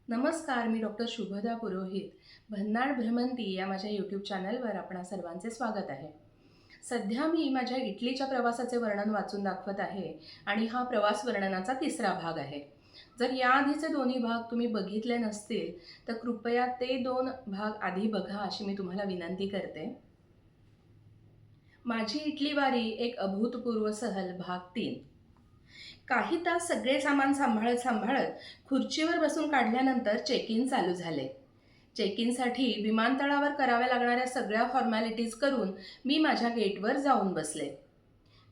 नमस्कार, मी डॉक्टर शुभदा पुरोहित. भन्नाड भ्रमंती या माझ्या यूट्यूब चॅनलवर आपणा सर्वांचे स्वागत आहे. सध्या मी माझ्या इटलीच्या प्रवासाचे वर्णन वाचून दाखवत आहे आणि हा प्रवास वर्णनाचा तिसरा भाग आहे. जर याआधीचे दोन्ही भाग तुम्ही बघितले नसतील, तर कृपया ते 2 भाग आधी बघा अशी मी तुम्हाला विनंती करते. माझी इटली वारी एक अभूतपूर्व सहल भाग 3. काही तास सगळे सामान सांभाळत खुर्चीवर बसून काढल्यानंतर चेक इन चालू झाले. चेक इनसाठी विमानतळावर कराव्या लागणाऱ्या सगळ्या फॉर्मॅलिटीज करून मी माझ्या गेटवर जाऊन बसले.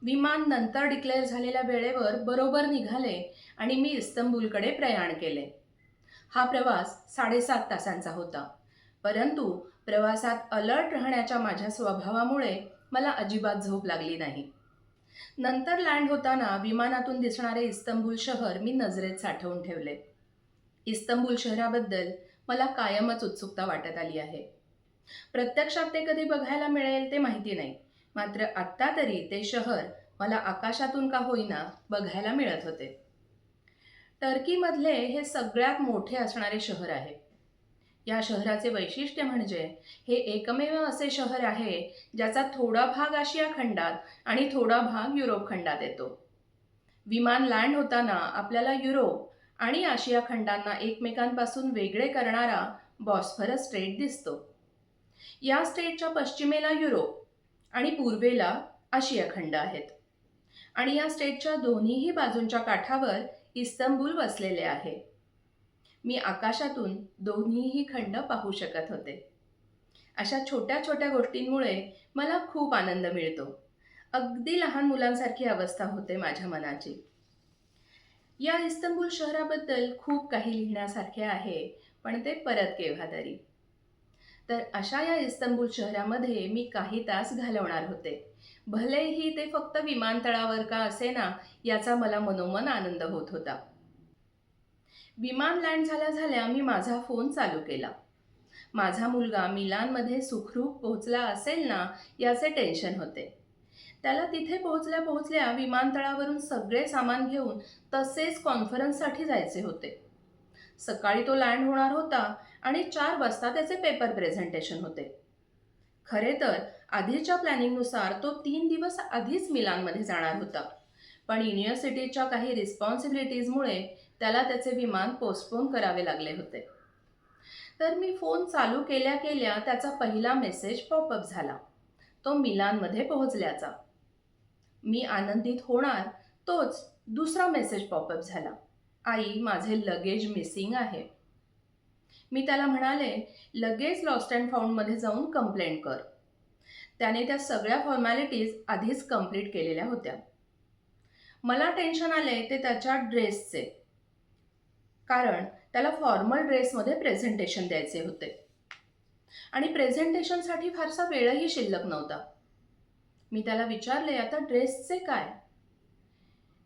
विमान नंतर डिक्लेअर झालेल्या वेळेवर बरोबर निघाले आणि मी इस्तंबूलकडे प्रयाण केले. हा प्रवास 7.5 तासांचा होता, परंतु प्रवासात अलर्ट राहण्याच्या माझ्या स्वभावामुळे मला अजिबात झोप लागली नाही. नंतर लँड होताना विमानातून दिसणारे इस्तंबूल शहर मी नजरेत साठवून ठेवले. इस्तंबूल शहराबद्दल मला कायमच उत्सुकता वाटत आली आहे. प्रत्यक्षात ते कधी बघायला मिळेल ते माहिती नाही, मात्र आत्ता तरी ते शहर मला आकाशातून का होईना बघायला मिळत होते. टर्कीमधले हे सगळ्यात मोठे असणारे शहर आहे. या शहराचे वैशिष्ट्य म्हणजे हे एकमेव असे शहर आहे ज्याचा थोडा भाग आशिया खंडात आणि थोडा भाग युरोप खंडात येतो. विमान लँड होताना आपल्याला युरोप आणि आशिया खंडांना एकमेकांपासून वेगळे करणारा बॉस्फरस स्ट्रेट दिसतो. या स्ट्रेटच्या पश्चिमेला युरोप आणि पूर्वेला आशिया खंड आहेत आणि या स्ट्रेटच्या दोन्हीही बाजूंच्या काठावर इस्तंबूल वसलेले आहे. मी आकाशातून दोन्हीही खंड पाहू शकत होते. अशा छोट्या छोट्या गोष्टींमुळे मला खूप आनंद मिळतो. अगदी लहान मुलांसारखी अवस्था होते माझ्या मनाची. या इस्तंबूल शहराबद्दल खूप काही लिहिण्यासारखे आहे, पण ते परत केव्हा तरी. तर अशा या इस्तंबूल शहरामध्ये मी काही तास घालवणार होते. भलेही ते फक्त विमानतळावर का असेना याचा मला मनोमन आनंद होत होता. विमान लँड झाल्या झाल्या मी माझा फोन चालू केला. माझा मुलगा मिलानमध्ये सुखरूप पोहोचला असेल ना याचे टेन्शन होते. त्याला तिथे पोहोचल्या पोहोचल्या विमानतळावरून सगळे सामान घेऊन तसेच कॉन्फरन्ससाठी जायचे होते. सकाळी तो लँड होणार होता आणि 4 वाजता त्याचे पेपर प्रेझेंटेशन होते. खरे तर आधीच्या प्लॅनिंगनुसार तो 3 दिवस आधीच मिलानमध्ये जाणार होता, पण युनिव्हर्सिटीच्या काही रिस्पॉन्सिबिलिटीजमुळे त्याला त्याचे विमान पोस्टपोन करावे लागले होते. तर मी फोन चालू केल्या केल्या त्याचा पहिला मेसेज पॉपअप झाला, तो मिलानमध्ये पोहोचल्याचा. मी आनंदित होणार तोच दुसरा मेसेज पॉपअप झाला, आई माझे लगेज मिसिंग आहे. मी त्याला म्हणाले, लगेच लॉस्ट अँड फाउंडमध्ये जाऊन कंप्लेंट कर. त्याने त्या सगळ्या फॉर्मॅलिटीज आधीच कंप्लीट केलेल्या होत्या. मला टेन्शन आले ते त्याच्या ड्रेसचे, कारण त्याला फॉर्मल ड्रेसमध्ये प्रेझेंटेशन द्यायचे होते आणि प्रेझेंटेशनसाठी फारसा वेळही शिल्लक नव्हता. मी त्याला विचारले, आता ड्रेसचे काय?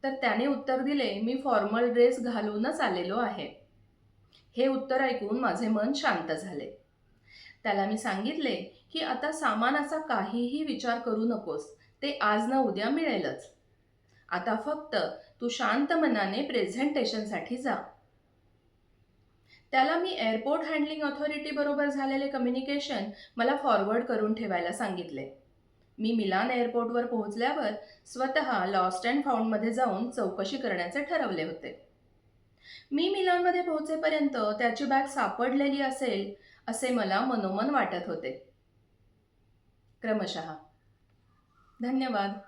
तर त्याने उत्तर दिले, मी फॉर्मल ड्रेस घालूनच आलेलो आहे. हे उत्तर ऐकून माझे मन शांत झाले. त्याला मी सांगितले की आता सामानाचा काहीही विचार करू नकोस, ते आज ना उद्या मिळेलच. आता फक्त तू शांत मनाने प्रेझेंटेशनसाठी जा. त्याला मी एअरपोर्ट हँडलिंग ऑथॉरिटी बरोबर झालेले कम्युनिकेशन मला फॉरवर्ड करून ठेवायला सांगितले. मी मिलान एअरपोर्टवर पोहोचल्यावर स्वतः लॉस्ट अँड फाउंडमध्ये जाऊन चौकशी करण्याचे ठरवले होते. मी मिलानमध्ये पोहोचेपर्यंत त्याची बॅग सापडलेली असेल असे मला मनोमन वाटत होते. क्रमशः. धन्यवाद.